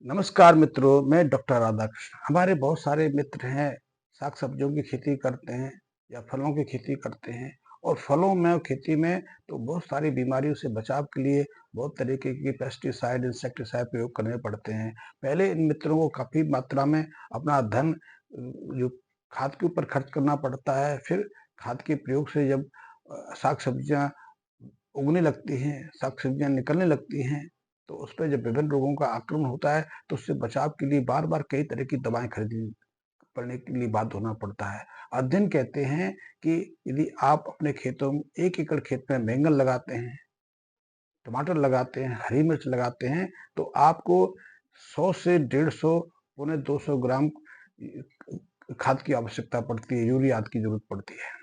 नमस्कार मित्रों, मैं डॉक्टर राधाकृष्ण। हमारे बहुत सारे मित्र हैं, साग सब्जियों की खेती करते हैं या फलों की खेती करते हैं। और फलों में और खेती में तो बहुत सारी बीमारियों से बचाव के लिए बहुत तरीके की पेस्टिसाइड, इंसेक्टिसाइड प्रयोग करने पड़ते हैं। पहले इन मित्रों को काफ़ी मात्रा में अपना धन जो खाद के ऊपर खर्च करना पड़ता है। फिर खाद के प्रयोग से जब साग सब्जियाँ उगने लगती हैं, साग सब्जियाँ निकलने लगती हैं, तो उस पे जब विभिन्न रोगों का आक्रमण होता है, तो उससे बचाव के लिए बार-बार कई तरह की दवाएँ खरीदनी पड़ने के लिए बाध्य होना पड़ता है। अध्ययन कहते हैं कि यदि आप अपने खेतों में 1 एकड़ खेत में बैंगन लगाते हैं, टमाटर लगाते हैं, हरी मिर्च लगाते हैं, तो आपको 100 से 150 पौने 200 ग्राम खाद की आवश्यकता पड़ती है, यूरिया खाद की ज़रूरत पड़ती है।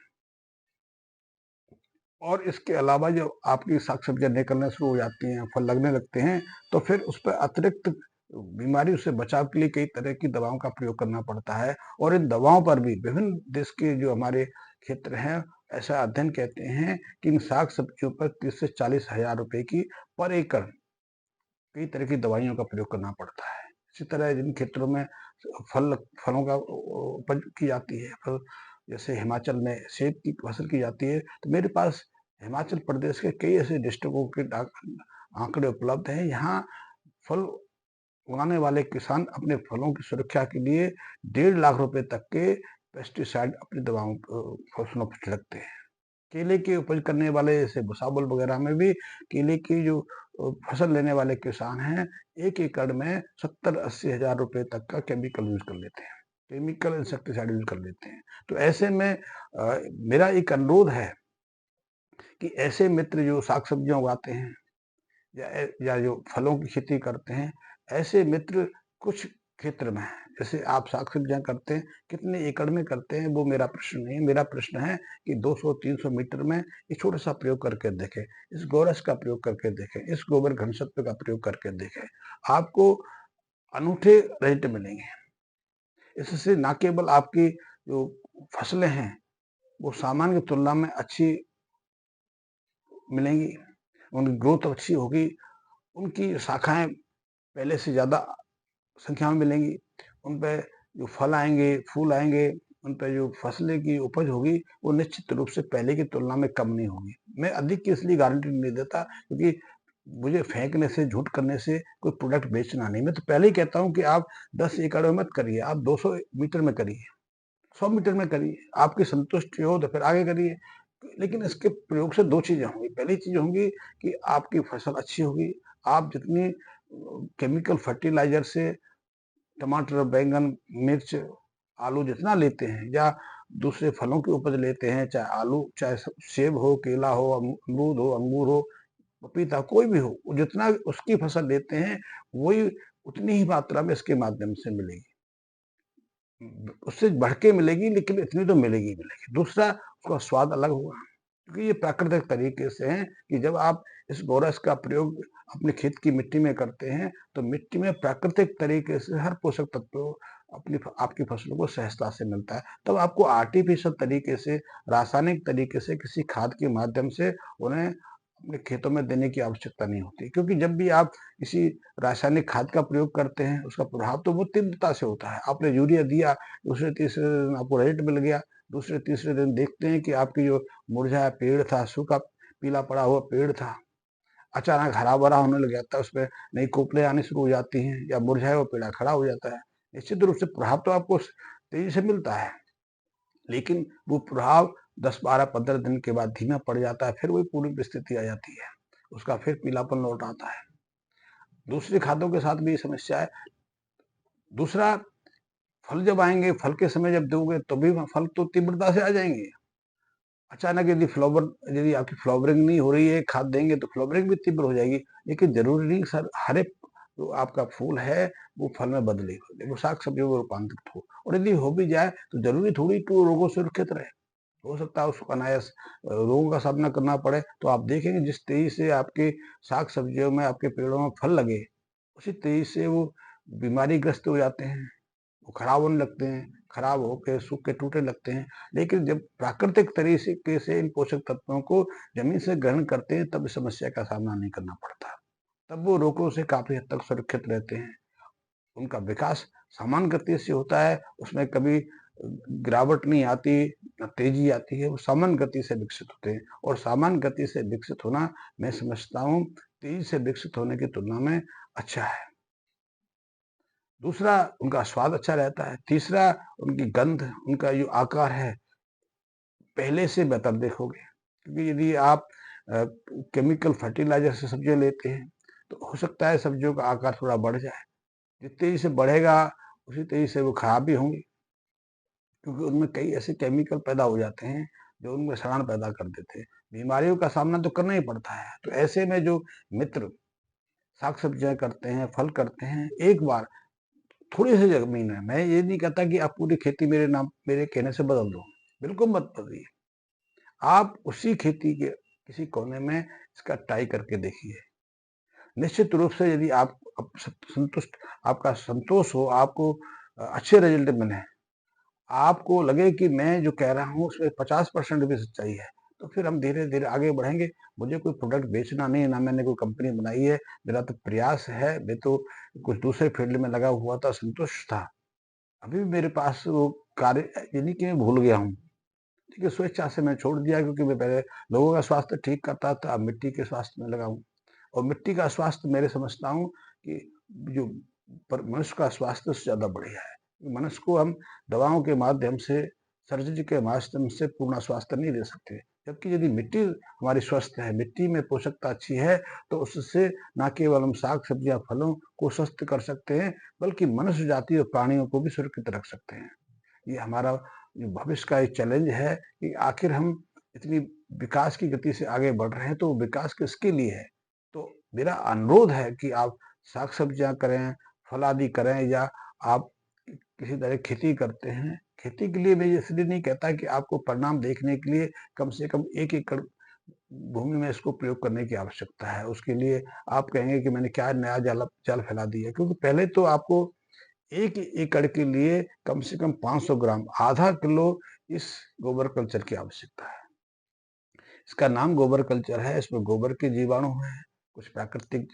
और इसके अलावा जब आपकी साग-सब्जियाँ निकलना शुरू हो जाती हैं, फल लगने लगते हैं, तो फिर उस पे अतिरिक्त बीमारियों से बचाव के लिए कई तरह की दवाओं का प्रयोग करना पड़ता है। और इन दवाओं पर भी विभिन्न देश के जो हमारे क्षेत्र हैं, ऐसा अध्ययन कहते हैं कि इन साग-सब्जियों पर 30 से 40 हज़ार रुपए की पर एकड़ कई तरह की दवाइयों का प्रयोग करना पड़ता है। इसी तरह जिन क्षेत्रों में फलों का उपज की जाती है, फल जैसे हिमाचल में सेब की फसल की जाती है, तो मेरे पास हिमाचल प्रदेश के कई ऐसे डिस्ट्रिक्टों के आंकड़े उपलब्ध हैं। यहाँ फल उगाने वाले किसान अपने फलों की सुरक्षा के लिए 1.5 लाख रुपए तक के पेस्टिसाइड अपनी दवाओं फसलों पर छिड़कते हैं। केले की उपज करने वाले जैसे भुसावल वगैरह में भी केले की जो फसल लेने वाले किसान हैं, 1 एकड़ में 70-80 हज़ार रुपए तक का केमिकल यूज़ कर लेते हैं। केमिकल इंसेक्टिसाइड यूज़ कर लेते हैं। तो ऐसे में मेरा एक अनुरोध है कि ऐसे मित्र जो साग-सब्जियाँ उगाते हैं या जो फलों की खेती करते हैं, ऐसे मित्र कुछ क्षेत्र में हैं। जैसे आप साग-सब्जियाँ करते हैं, कितने एकड़ में करते हैं वो मेरा प्रश्न नहीं है। मेरा प्रश्न है कि 200-300 मीटर में एक छोटा-सा प्रयोग करके देखें। इस गोरस का प्रयोग करके देखें, इस गोबर घनसत्व का प्रयोग करके देखें। आपको अनूठे रिजल्ट मिलेंगे। इससे ना केवल आपकी जो फसलें हैं, वो सामान्य की तुलना में अच्छी मिलेंगी, उनकी ग्रोथ अच्छी होगी, उनकी शाखाएँ पहले से ज़्यादा संख्या में मिलेंगी। उन पे जो फल आएँगे, फूल आएँगे, उन पे जो फसलें की उपज होगी, वो निश्चित रूप से पहले की तुलना में कम नहीं होगी। मैं अधिक की इसलिए गारंटी नहीं देता क्योंकि मुझे फेंकने से, झूठ करने से कोई प्रोडक्ट बेचना नहीं। मैं तो पहले ही कहता हूँ कि आप 10 एकड़ में मत करिए, आप 200 मीटर में करिए, 100 मीटर में करिए। आपकी संतुष्टि हो तो फिर आगे करिए। लेकिन इसके प्रयोग से 2 चीज़ें होंगी। पहली चीज़ होंगी कि आपकी फसल अच्छी होगी। आप जितनी केमिकल फर्टिलाइज़र से टमाटर, बैंगन, मिर्च, आलू जितना लेते हैं या दूसरे फलों की उपज लेते हैं, चाहे आलू, चाहे सेब हो, केला हो, अमरूद हो, अंगूर हो, पपीता कोई भी हो, वो जितना उसकी फसल लेते हैं, वही उतनी ही मात्रा में इसके माध्यम से मिलेगी। उससे बढ़ के मिलेगी लेकिन इतनी तो मिलेगी ही मिलेगी। दूसरा उसका स्वाद अलग होगा, क्योंकि ये प्राकृतिक तरीके से है कि जब आप इस बोरस का प्रयोग अपने खेत की मिट्टी में करते हैं, तो मिट्टी में प्राकृतिक तरीके से हर पोषक तत्व आपकी फसलों को सहजता से मिलता है। तब आपको आर्टिफिशियल तरीके से, रासायनिक तरीके से किसी खाद के माध्यम से उन्हें अपने खेतों में देने की आवश्यकता नहीं होती। क्योंकि जब भी आप किसी रासायनिक खाद का प्रयोग करते हैं, उसका प्रभाव तो वो तीव्रता से होता है। आपने यूरिया दिया, दूसरे-तीसरे दिन आपको रिजल्ट मिल गया, दूसरे-तीसरे दिन देखते हैं कि आपकी जो मुरझाया पेड़ था, सूखा पीला पड़ा हुआ पेड़ था, अचानक हरा-भरा होने लग जाता है, उसपे नई कोपलें आनी शुरू हो जाती हैं या मुरझाया हुआ पेड़ खड़ा हो जाता है। निश्चित रूप से प्रभाव तो आपको तेज़ी से मिलता है, लेकिन वो प्रभाव 10, 12, 15 दिन के बाद धीमा पड़ जाता है, फिर वही पूर्व स्थिति आ जाती है। उसका फिर पीलापन लौट आता है। दूसरे खादों के साथ भी ये समस्या है। दूसरा, फल जब आएँगे, फल के समय जब दोगे तो भी फल तो तीव्रता से आ जाएँगे। अचानक यदि आपकी फ्लावरिंग नहीं हो रही है, खाद देंगे तो फ्लावरिंग भी तीव्र हो जाएगी। लेकिन ज़रूरी नहीं सर हर एक जो आपका फूल है, वो फल में बदले, वो साग-सब्जियों में रूपांतरित हो। और यदि हो भी जाए तो ज़रूरी थोड़ी कि वो रोगों से सुरक्षित रहे। हो सकता है उसको अनायास रोगों का सामना करना पड़े। तो आप देखेंगे जिस तेज़ी से आपके साग-सब्जियों में, आपके पेड़ों में फल लगे, उसी तेज़ी से वो बीमारीग्रस्त हो जाते हैं। वो खराब होने लगते हैं, खराब होके सूख के टूटने लगते हैं। लेकिन जब प्राकृतिक तरीके से इन पोषक तत्वों को ज़मीन से ग्रहण करते हैं, तब इस समस्या का सामना नहीं करना पड़ता। तब वो रोगों से काफ़ी हद तक सुरक्षित रहते हैं। उनका विकास सामान्य गति से होता है, उसमें कभी गिरावट नहीं आती, ना तेजी आती है, वो सामान्य गति से विकसित होते हैं और सामान्य गति से विकसित होना मैं समझता हूँ तेजी से विकसित होने की तुलना में अच्छा है। दूसरा, उनका स्वाद अच्छा रहता है। तीसरा, उनकी गंध, उनका जो आकार है, पहले से बेहतर देखोगे। क्योंकि यदि आप केमिकल फर्टिलाइज़र से सब्जियाँ लेते हैं, तो हो सकता है सब्जियों का आकार थोड़ा बढ़ जाए। जितनी तेज़ी से बढ़ेगा, उसी तेज़ी से वो खराब भी होंगी, क्योंकि उनमें कई ऐसे केमिकल पैदा हो जाते हैं, जो उनमें सड़ाहट पैदा कर देते हैं। बीमारियों का सामना तो करना ही पड़ता है। तो ऐसे में जो मित्र साग-सब्जियाँ करते हैं, फल करते हैं, एक बार थोड़ी-सी ज़मीन है, मैं ये नहीं कहता कि आप पूरी खेती मेरे कहने से बदल दो, बिल्कुल मत बदलिए। आप उसी खेती के किसी कोने में इसका ट्राई करके देखिए। निश्चित रूप से यदि आप अप स संतुष्ट आपका संतोष हो, आपको अच्छे रिज़ल्ट मिले, आपको लगे कि मैं जो कह रहा हूँ उसमें 50% भी सच्चाई है, तो फिर हम धीरे-धीरे आगे बढ़ेंगे। मुझे कोई प्रोडक्ट बेचना नहीं है, ना मैंने कोई कंपनी बनाई है, मेरा तो प्रयास है, मैं तो कुछ दूसरे फ़ील्ड में लगा हुआ था, संतुष्ट था। अभी भी मेरे पास वो कार्य ये नहीं कि मैं भूल गया हूँ। ठीक है, स्वेच्छा से मैं छोड़ दिया क्योंकि मैं पहले लोगों का स्वास्थ्य ठीक करता था, अब मिट्टी के स्वास्थ्य में लगा हूँ। और मिट्टी का स्वास्थ्य मेरे समझता हूँ कि जो पर मनुष्य का स्वास्थ्य उससे ज़्यादा बढ़िया है। मनुष्य को हम दवाओं के माध्यम से, सर्जरी के माध्यम से पूर्ण स्वास्थ्य नहीं दे सकते। जबकि यदि मिट्टी हमारी स्वस्थ है, मिट्टी में पोषकता अच्छी है, तो उससे न केवल हम साग-सब्जियाँ, फलों को स्वस्थ कर सकते हैं, बल्कि मनुष्य जाति और प्राणियों को भी सुरक्षित रख सकते हैं। ये हमारा जो भविष्य का एक चैलेंज है कि आखिर हम इतनी विकास की गति से आगे बढ़ रहे हैं, तो विकास किसके लिए है? तो मेरा अनुरोध है कि आप साग-सब्जियाँ करें, फल आदि करें या आप किसी तरह खेती करते हैं। खेती के लिए मैं ये इसलिए नहीं कहता कि आपको परिणाम देखने के लिए कम से कम 1 एकड़ भूमि में इसको प्रयोग करने की आवश्यकता है। उसके लिए आप कहेंगे कि मैंने क्या नया जाल फैला दिया, क्योंकि पहले तो आपको 1 एकड़ के लिए कम से कम 500 ग्राम, आधा किलो इस गोबर कल्चर की आवश्यकता है। इसका नाम गोबर कल्चर है, इसमें गोबर के जीवाणु हैं, कुछ प्राकृतिक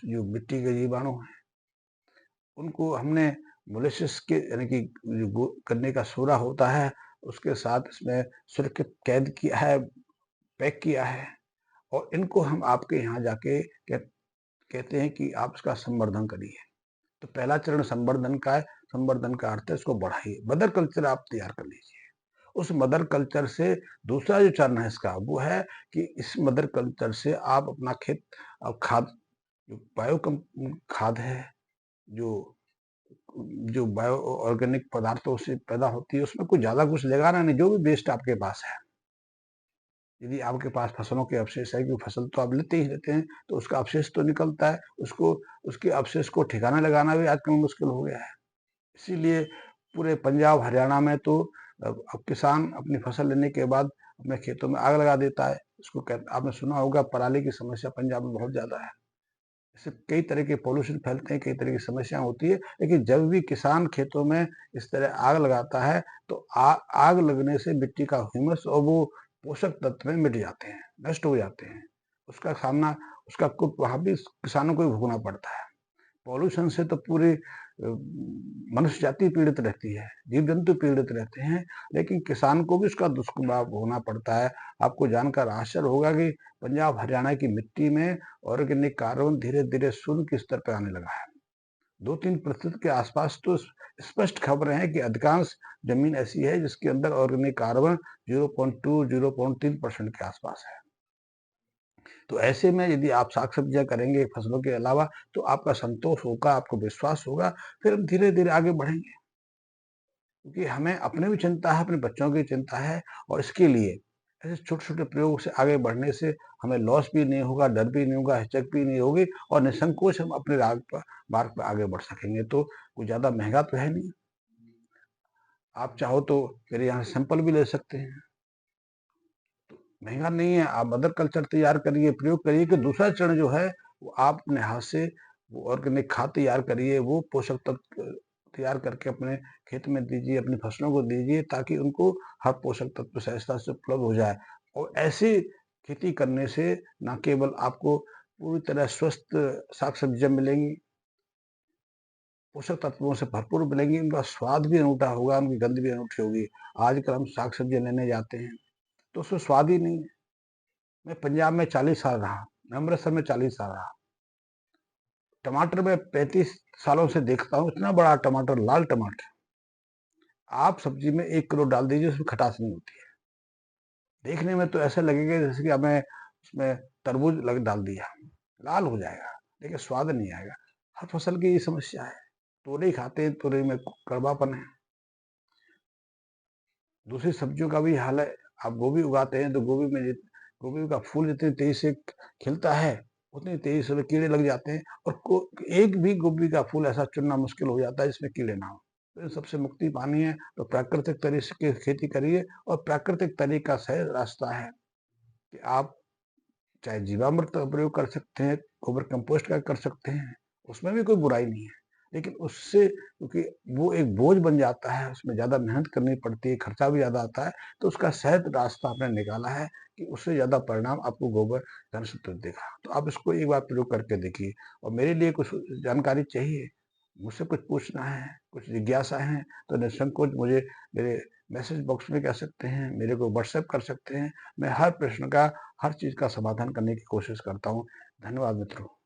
जो मिट्टी के जीवाणु हैं, उनको हमने मोलेसिस के यानी कि जो गो गन्ने का सूरा होता है, उसके साथ इसमें सुरक्षित कैद किया है, पैक किया है और इनको हम आपके यहाँ जाके कहते हैं कि आप इसका संवर्धन करिए। तो पहला चरण संवर्धन का है, संवर्धन का अर्थ है इसको बढ़ाइए। मदर कल्चर आप तैयार कर लीजिए। उस मदर कल्चर से दूसरा जो चरण है इसका, वो है कि इस मदर कल्चर से आप अपना खेत खाद जो खाद है, जो जो बायो ऑर्गेनिक पदार्थों से पैदा होती है, उसमें कुछ ज़्यादा कुछ लगाना नहीं, जो भी वेस्ट आपके पास है। यदि आपके पास फसलों के अवशेष है, क्योंकि फसल तो आप लेते ही लेते हैं, तो उसका अवशेष तो निकलता है, उसको उसके अवशेष को ठिकाना लगाना भी आजकल मुश्किल हो गया है। इसीलिए पूरे पंजाब, हरियाणा में तो अब किसान अपनी फसल लेने के बाद अपने खेतों में आग लगा देता है। इसको आपने सुना होगा, पराली की समस्या पंजाब में बहुत ज़्यादा है। इससे कई तरह के पॉल्यूशन फैलते हैं, कई तरह की समस्याएँ होती है, लेकिन जब भी किसान खेतों में इस तरह आग लगाता है, तो आग लगने से मिट्टी का ह्यूमस और वो पोषक तत्व मिट जाते हैं, नष्ट हो जाते हैं। उसका सामना उसका कुछ वहाँ भी किसानों को ही भोगना पड़ता है। पॉल्यूशन से तो पूरी मनुष्य जाति पीड़ित रहती है, जीव-जंतु पीड़ित रहते हैं, लेकिन किसान को भी उसका दुष्प्रभाव भोगना पड़ता है। आपको जानकर आश्चर्य होगा कि पंजाब, हरियाणा की मिट्टी में ऑर्गेनिक कार्बन धीरे-धीरे शून्य के स्तर पे आने लगा है। 2-3% के आसपास तो स्पष्ट खबरें हैं कि अधिकांश जमीन ऐसी है जिसके अंदर ऑर्गेनिक कार्बन 0.2, 0.3% के आसपास है। तो ऐसे में यदि आप साग-सब्जियाँ करेंगे फसलों के अलावा, तो आपका संतोष होगा, आपको विश्वास होगा, फिर हम धीरे-धीरे आगे बढ़ेंगे। क्योंकि हमें अपनी भी चिंता है, अपने बच्चों की चिंता है और इसके लिए ऐसे छोटे-छोटे प्रयोग से आगे बढ़ने से हमें लॉस भी नहीं होगा, डर भी नहीं होगा, हिचक भी नहीं होगी और निसंकोच हम अपने मार्ग पर आगे बढ़ सकेंगे। तो कुछ ज़्यादा महँगा तो है नहीं। आप चाहो तो मेरे यहाँ से सैंपल भी ले सकते हैं। महँगा नहीं है, आप मदर कल्चर तैयार करिए, प्रयोग करिए कि दूसरा चरण जो है, वो आप अपने हाथ से वो ऑर्गेनिक खाद तैयार करिए, वो पोषक तत्व तैयार करके अपने खेत में दीजिए, अपनी फसलों को दीजिए ताकि उनको हर पोषक तत्व सहजता से उपलब्ध हो जाए। और ऐसी खेती करने से ना केवल आपको पूरी तरह स्वस्थ साग-सब्जियाँ मिलेंगी, पोषक तत्वों से भरपूर मिलेंगी, उनका स्वाद भी अनूठा होगा, उनकी गंध भी अनूठी होगी। आजकल हम साग-सब्ज़ी लेने जाते हैं, तो उसमें स्वाद ही नहीं है। मैं पंजाब में 40 साल रहा, मैं अमृतसर में 40 साल रहा। टमाटर मैं 35 सालों से देखता हूँ, इतना बड़ा टमाटर, लाल टमाटर, आप सब्ज़ी में 1 किलो डाल दीजिए, उसमें खटास नहीं होती है। देखने में तो ऐसा लगेगा जैसे कि हमें उसमें तरबूज लग डाल दिया, लाल हो जाएगा, लेकिन स्वाद नहीं आएगा। हर फसल की ये समस्या है। तोरई खाते हैं, तोरई में कड़वापन है। दूसरी सब्जियों का भी हाल है। आप गोभी उगाते हैं तो गोभी का फूल जितनी तेज़ी से खिलता है, उतनी तेज़ी से कीड़े लग जाते हैं और को एक भी गोभी का फूल ऐसा चुनना मुश्किल हो जाता है जिसमें कीड़े ना हों। तो इन सबसे मुक्ति पानी है तो प्राकृतिक तरीके से खेती करिए और प्राकृतिक तरीका सही रास्ता है कि आप चाहे जीवामृत का प्रयोग कर सकते हैं, गोबर कंपोस्ट का कर सकते हैं, उसमें भी कोई बुराई नहीं है। लेकिन उससे क्योंकि वो एक बोझ बन जाता है, उसमें ज़्यादा मेहनत करनी पड़ती है, खर्चा भी ज़्यादा आता है, तो उसका सहज रास्ता आपने निकाला है कि उससे ज़्यादा परिणाम आपको गोबर धन से तो देगा। तो आप इसको एक बार प्रयोग करके देखिए और मेरे लिए कुछ जानकारी चाहिए, मुझसे कुछ पूछना है, कुछ जिज्ञासा है, तो निसंकोच मुझे मेरे मैसेज बॉक्स में कह सकते हैं, मेरे को व्हाट्सएप कर सकते हैं। मैं हर प्रश्न का, हर चीज़ का समाधान करने की कोशिश करता हूँ। धन्यवाद मित्रों।